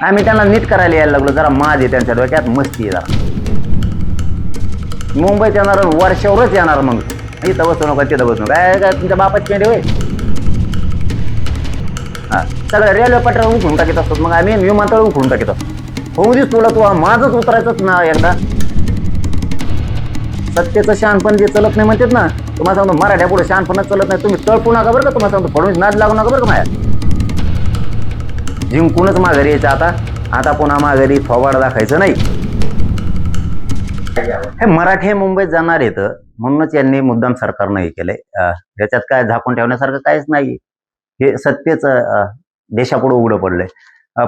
आम्ही त्यांना नीट करायला यायला लागलो. जरा माज आहे त्यांच्या डोक्यात, मस्ती आहे जरा. मुंबईत येणार वर्षावरच येणार. मग इथं बसू नका तिथं बसू नका. काय तुमच्या बापाची पेंडे होय. हा, सगळं रेल्वे पटऱ्या उठून टाकीत असतात. मग आम्ही विमानतळ उठून टाकीत असतो. होऊ दिस तुला, तू माझच उतरायचंच ना एकदा. सत्तेचं शहाणपण जे चलत नाही म्हणतात ना, तुम्हाला सांगतो मराठ्या पुढे शहाणपणच चलत नाही. तुम्ही तळपू नका बरं का. तुम्हाला सांगतो फडणवीस नाद लागू नका बरं का. माझ्या जिंकूनच माघारी यायचं. आता पुन्हा माघारी थोबाड दाखायचं नाही. हे मराठे मुंबईत जाणार आहेत म्हणूनच यांनी मुद्दाम सरकारनं हे केलंय. याच्यात काय झाकून ठेवण्यासारखं काहीच नाही. हे सत्तेच देशापुढे उघडं पडलंय.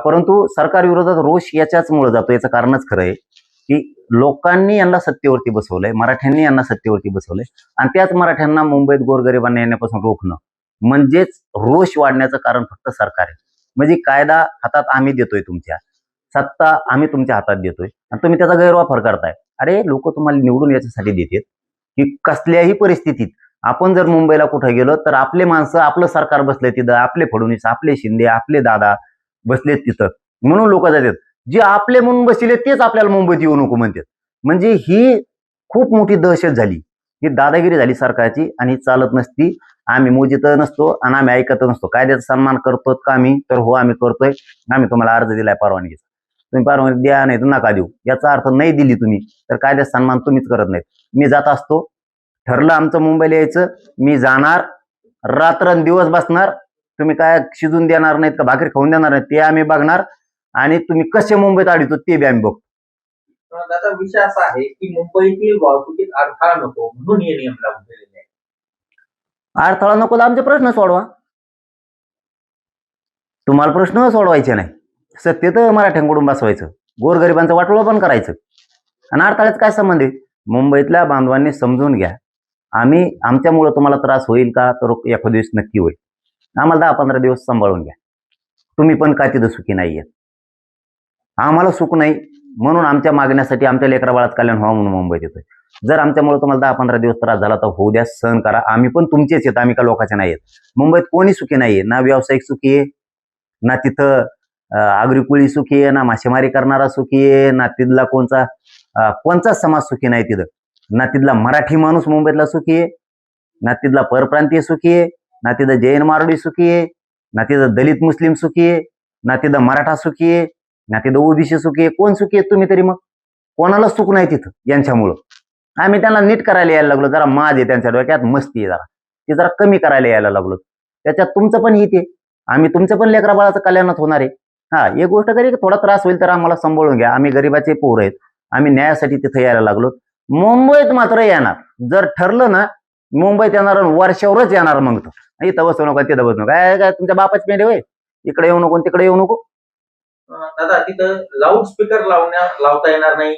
परंतु सरकार विरोधात रोष याच्याच मुळे जातो. याचं कारणच खरं आहे की लोकांनी यांना सत्तेवरती बसवलंय, मराठ्यांनी यांना सत्तेवरती बसवलंय आणि त्याच मराठ्यांना मुंबईत गोरगरिबांना येण्यापासून रोखणं म्हणजेच रोष वाढण्याचं कारण फक्त सरकार आहे. म्हणजे कायदा हातात आम्ही देतोय, तुमच्या सत्ता आम्ही तुमच्या हातात देतोय आणि तुम्ही त्याचा गैरवापर करताय. अरे लोक तुम्हाला निवडून याच्यासाठी देतात की कसल्याही परिस्थितीत आपण जर मुंबईला कुठे गेलो तर आपले माणसं, आपलं सरकार बसले तिथं, आपले फडणवीस, आपले शिंदे, आपले दादा बसलेत तिथं, म्हणून लोक जातात. जे आपले म्हणून बसले तेच आपल्याला मुंबईत येऊ नको म्हणतात. म्हणजे ही खूप मोठी दहशत झाली, ही दादागिरी झाली सरकारची आणि चालत नसती. आम्ही मोजित नसतो आणि आम्ही ऐकत नसतो. कायद्याचा सन्मान करतो का आम्ही? तर हो, आम्ही करतोय. आम्ही तुम्हाला अर्ज दिलाय परवानगीचा. तुम्ही परवानगी द्या, नाही तर नका देऊ. याचा अर्थ नाही दिली तुम्ही तर कायद्याचा सन्मान तुम्हीच करत नाहीत. मी जात असतो, ठरलं आमचं मुंबईला यायचं, मी जाणार, रात्रंदिवस बसणार. तुम्ही काय शिजून देणार नाहीत का भाकरी खाऊन देणार नाहीत ते आम्ही बघणार आणि तुम्ही कसे मुंबईत अडवतो ते बी आम्ही बघतो. दादा, विषय असा आहे की मुंबईतील वाहतुकीत अडथळा नको म्हणून हे नियम लागू केलेले आहे. अडथळा नको तर आमचे प्रश्न सोडवा. तुम्हाला प्रश्न सोडवायचे नाही, सत्तेत मराठ्यांकडून बसवायचं, गोरगरिबांचं वाटोळं पण करायचं आणि अडथळ्यात काय संबंध आहे? मुंबईतल्या बांधवांनी समजून घ्या, आमच्यामुळे तुम्हाला त्रास होईल का? तर एखाद्या दिवस नक्की होईल. आम्हाला 10-15 दिवस सांभाळून घ्या. तुम्ही पण काय तिथं सुखी नाहीये. आम्हाला सुख नाही म्हणून आमच्या मागण्यासाठी आमच्या लेकरा बाळात कल्याण व्हावं म्हणून मुंबईत येतोय. जर आमच्यामुळे तुम्हाला 10-15 दिवस त्रास झाला तर होऊ द्या, सहन करा. आम्ही पण तुमचेच आहेत, आम्ही का लोकांचे नाही आहेत. मुंबईत कोणी सुखी नाहीये, ना व्यावसायिक सुखी आहे, ना तिथं आगरीकुळी सुखी आहे, ना मासेमारी करणारा सुखी आहे, ना तिथला कोणचाच समाज सुखी नाही तिथं. ना तिथला मराठी माणूस मुंबईतला सुखी आहे, ना तिथला परप्रांतीय सुखी आहे, ना तिथं जैन मारडी सुखी आहे, ना तिथं दलित मुस्लिम सुखी आहे, ना तिथं मराठा सुखी आहे, ना तिथं ओबीसी सुखी आहे. कोण सुखी आहे तुम्ही तरी? मग कोणाला सुख नाही तिथं यांच्यामुळं. आम्ही त्यांना नीट करायला यायला लागलो. जरा माज आहे त्यांच्या डोक्यात, मस्ती आहे जरा, ते जरा कमी करायला यायला लागलो. त्याच्यात तुमचं पण हित आहे, आम्ही तुमचं पण लेकरा बाळाचं कल्याणात होणार आहे. हा, एक गोष्ट करी, थोडा त्रास होईल तर आम्हाला सांभाळून घ्या. आम्ही गरीबाचे पोर आहेत, आम्ही न्यायासाठी तिथे यायला लागलो. मुंबईत मात्र येणार, जर ठरलं ना मुंबईत येणार वर्षावरच येणार. मग तो इथं बसू नका तिथं बसू नका. काय तुमच्या बापाची पेंडे होय. इकडे येऊ नको तिकडे येऊ नको. दादा, तिथं लाऊड स्पीकर लावता येणार नाही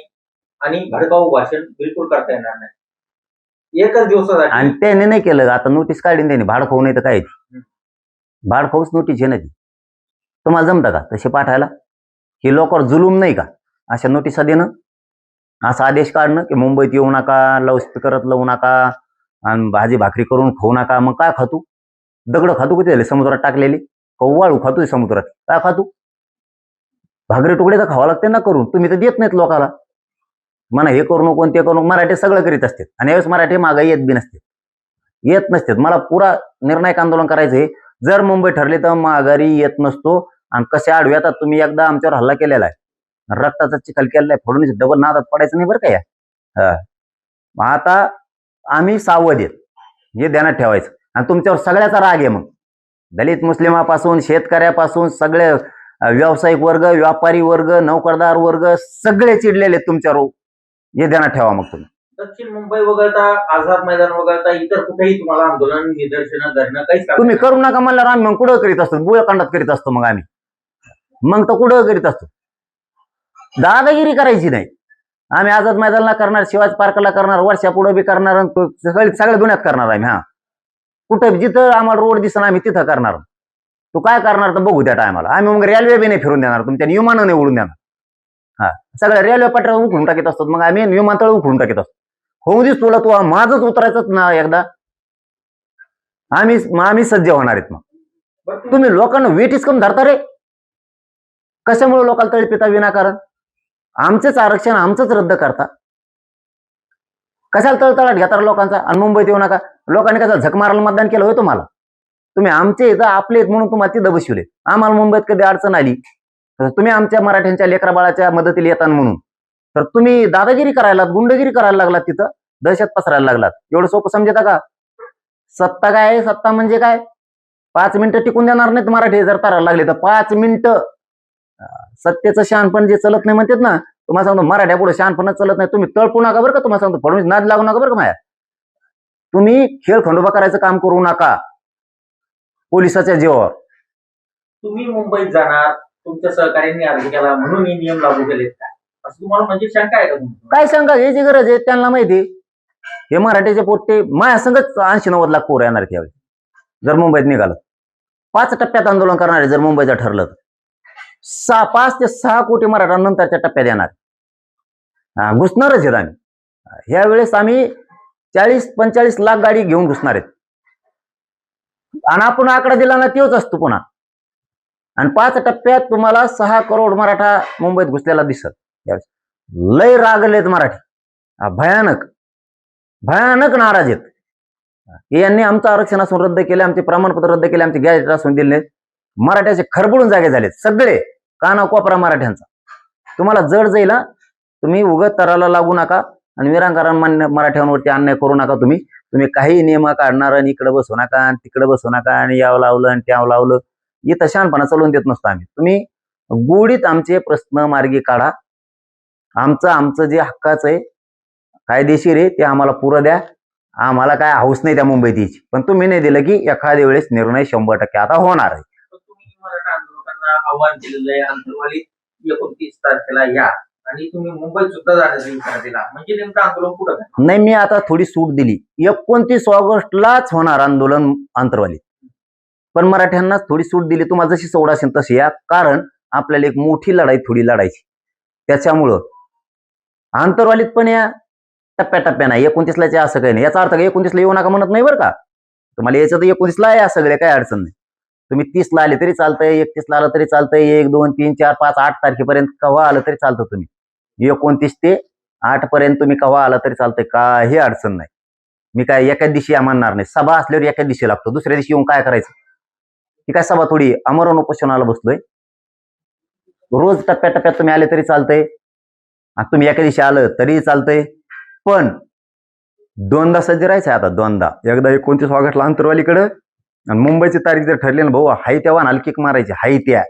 आणि भडकाऊ भाषण बिलकुल करता येणार नाही एकच दिवसासाठी. आणि त्याने नाही केलं, आता नोटीस काढीन त्यांनी. भाड खाऊ नाही तर काय, भाड खाऊच नोटीस आहे ना ती. तुम्हाला जमतं का तसे पाठायला? हे लोकांवर जुलूम नाही का अशा नोटिसा देणं? असा आदेश काढणं की मुंबईत येऊ नका, लाऊडस्पीकरच लावू नका आणि भाजी भाकरी करून खाऊ नका. मग काय खातू? दगड खातू किती झाले समुद्रात टाकलेली? वाळू खातोय समुद्रात, काय खातू? भाकरी तुकडे तर खावा लागते ना करून. तुम्ही तर देत नाहीत लोकाला. म्हणा हे करू नको ते करू नको. मराठी सगळं करीत असतात आणि यावेळेस मराठी मागे येत बी नसते, येत नसतात. मला पुरा निर्णायक आंदोलन करायचंय. जर मुंबई ठरली तर माघारी येत नसतो. आणि कसे आडवे येतात, तुम्ही एकदा आमच्यावर हल्ला केलेला आहे, रक्ताचा चिखल केलेला आहे, फडणवीस डबल नादात पडायचं नाही बरं का या. आता आम्ही सावध आहेत हे ध्यानात ठेवायचं. आणि तुमच्यावर सगळ्याचा राग आहे. मग दलित मुस्लिमापासून शेतकऱ्यापासून सगळे व्यावसायिक वर्ग, व्यापारी वर्ग, नोकरदार वर्ग सगळे चिडलेले आहेत तुमच्यावर, हे ध्यानात ठेवा. मग तुम्ही दक्षिण मुंबई वगळता, आझाद मैदान वगळता इतर कुठेही तुम्हाला आंदोलन, निदर्शनं, धरणं काहीच तुम्ही करू नका म्हणल्यावर आम्ही मग कुठं करीत असतो? बुळखंडात करीत असतो. मग आम्ही मग तर कुठं करीत असतो? दादागिरी करायची नाही. आम्ही आझाद मैदानला करणार, शिवाजी पार्कला करणार, वर्षा पुढे बी करणार, सगळ्या दुनियात करणार आम्ही. हा, कुठं जिथं आम्हाला रोड दिसणार आम्ही तिथं करणार. तू काय करणार तर बघू त्या टायमाला. आम्ही मग रेल्वे बी नाही फिरून देणार, तुमच्या विमानं नाही उडून देणार. हा, सगळ्या रेल्वे पटऱ्या उखडून टाकीत असतात. मग आम्ही विमानतळ उखडून टाकीत असतो. होऊ दिस तुला, तू माझंच उतरायचंच ना एकदा. आम्ही सज्ज होणार आहेत. मग तुम्ही लोकांना वेटीस करून धरता रे. कशामुळे लोकांना तळपिता विनाकारण? आमचंच आरक्षण आमचंच रद्द करता. कशाला तळतळाट घेता लोकांचा? आणि मुंबईत येऊ नका. लोकांनी कसा झक मारायला मतदान केलं होय तुम्हाला? तुम्ही आमचे इथं आपले आहेत म्हणून तुम्हाला तिथं बसवले. आम्हाला मुंबईत कधी अडचण आली तर तुम्ही आमच्या मराठ्यांच्या लेकरा बाळाच्या मदतीला येतात म्हणून तर तुम्ही दादागिरी करायला, गुंडगिरी करायला लागलात, तिथं दहशत पसरायला लागलात. एवढं सोपं समजता का? सत्ता काय आहे? सत्ता म्हणजे काय? 5 मिनिटं टिकून देणार नाहीत मराठी जर तारायला लागले तर. 5 मिनिटं. सत्तेचं शहाणपण जे चलत नाही म्हणतात ना, तुम्हाला सांगतो मराठ्या पुढे शहाणपणच चलत नाही. तुम्ही तळपू नका बरं का. तुम्हाला सांगतो फडणवीस नाद लागू नका बरं का माया. तुम्ही खेळ खंडोबा करायचं काम करू नका पोलिसाच्या जीवावर. तुम्ही मुंबईत जाणार, तुमच्या सहकार्यांनी अर्ज केला म्हणून हे नियम लागू केलेत काय, असं तुम्हाला म्हणजे शंका आहे का तुमची? काय सांगा याची गरज आहे? त्यांना माहिती हे मराठीचे पोट्टे माया संगच 80-90 लाख पोरं येणार आहेत यावेळी जर मुंबईत निघालं. 5 टप्प्यात आंदोलन करणार आहे जर मुंबईचं ठरलं तर. 5 ते 6 कोटी मराठा नंतरच्या टप्प्यात येणार. घुसणारच आहेत आम्ही. यावेळेस आम्ही 40-45 लाख गाडी घेऊन घुसणार आहेत. आणि आपण आकडा दिला ना तोच असतो पुन्हा. आणि 5 टप्प्यात तुम्हाला 6 करोड मराठा मुंबईत घुसलेला दिसत. लय रागलेत मराठी. भयानक भयानक नाराज आहेत. यांनी आमचं आरक्षण असून रद्द केले, आमचे प्रमाणपत्र रद्द केले, आमचे गॅजेट असून दिले. मराठ्याचे खरबडून जागे झालेत सगळे. काना कोपरा मराठ्यांचा. तुम्हाला जड जाईल. तुम्ही उगत तराला लागू नका आणि विरांकारण मराठ्यांवरती अन्याय करू नका. तुम्ही काही नियम काढणार आणि इकडे बसू नका आणि तिकडे बसू नका आणि यावं लावलं आणि त्यावं लावलं. इथं शहाणपणा चालवून देत नसतो आम्ही. तुम्ही गोडीत आमचे प्रश्न मार्गी काढा. आमचं जे हक्काचं आहे कायदेशीर आहे ते आम्हाला पुरं द्या. आम्हाला काय हाऊस नाही त्या मुंबईत यायची. पण तुम्ही नाही दिलं की एखाद्या वेळेस निर्णय 100% आता होणार आहे. तुम्ही मराठा आंदोलकांना आव्हान दिलेलं आहे अंतर्वालीत 29 तारखेला या आणि तुम्ही मुंबईत सुद्धा जाण्याचा इशारा दिला, म्हणजे नेमकं आंदोलन कुठं काय? नाही, मी आता थोडी सूट दिली. 29 ऑगस्टलाच होणार आंदोलन अंतर्वालीत. पण मराठ्यांनाच थोडी सूट दिली. तुम्हाला जशी सवड असेल तशी या. कारण आपल्याला एक मोठी लढाई थोडी लढायची. त्याच्यामुळं आंतरवालीत पण या टप्प्याटप्प्यानं. 29ला असं काही नाही. याचा अर्थ काय 29ला येऊ नका म्हणत नाही बरं का. तुम्हाला याचं तर 29ला या सगळे, काही अडचण नाही. तुम्ही 30ला आले तरी चालतंय, 31ला आलं तरी चालतंय, 1, 2, 3, 4, 5, 8 तारखेपर्यंत केव्हा आलं तरी चालतं. तुम्ही 29 ते 8 पर्यंत तुम्ही केव्हा आला तरी चालतंय, काही अडचण नाही. मी काय एकाच दिवशी म्हणणार नाही. सभा असल्यावर एकाच दिवशी लागतो. दुसऱ्या दिवशी येऊन काय करायचं? ही काय सभा थोडी आमरण उपोषणाला बसलोय. रोज टप्प्याटप्प्यात तुम्ही आले तरी चालतंय. तुम्ही एका दिवशी आलं तरी चालतंय. पण 2दा सज्ज राहायचं आता. 2दा. एकदा 29 ऑगस्टला अंतरवालीकडं आणि मुंबईची तारीख जर ठरली ना भाऊ, हाय तेव्हा हलकीक मारायची. हाय त्या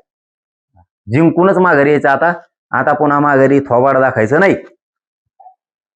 जिंकूनच माघारी यायचं. आता पुन्हा माघारी थोबाड दाखायचं नाही.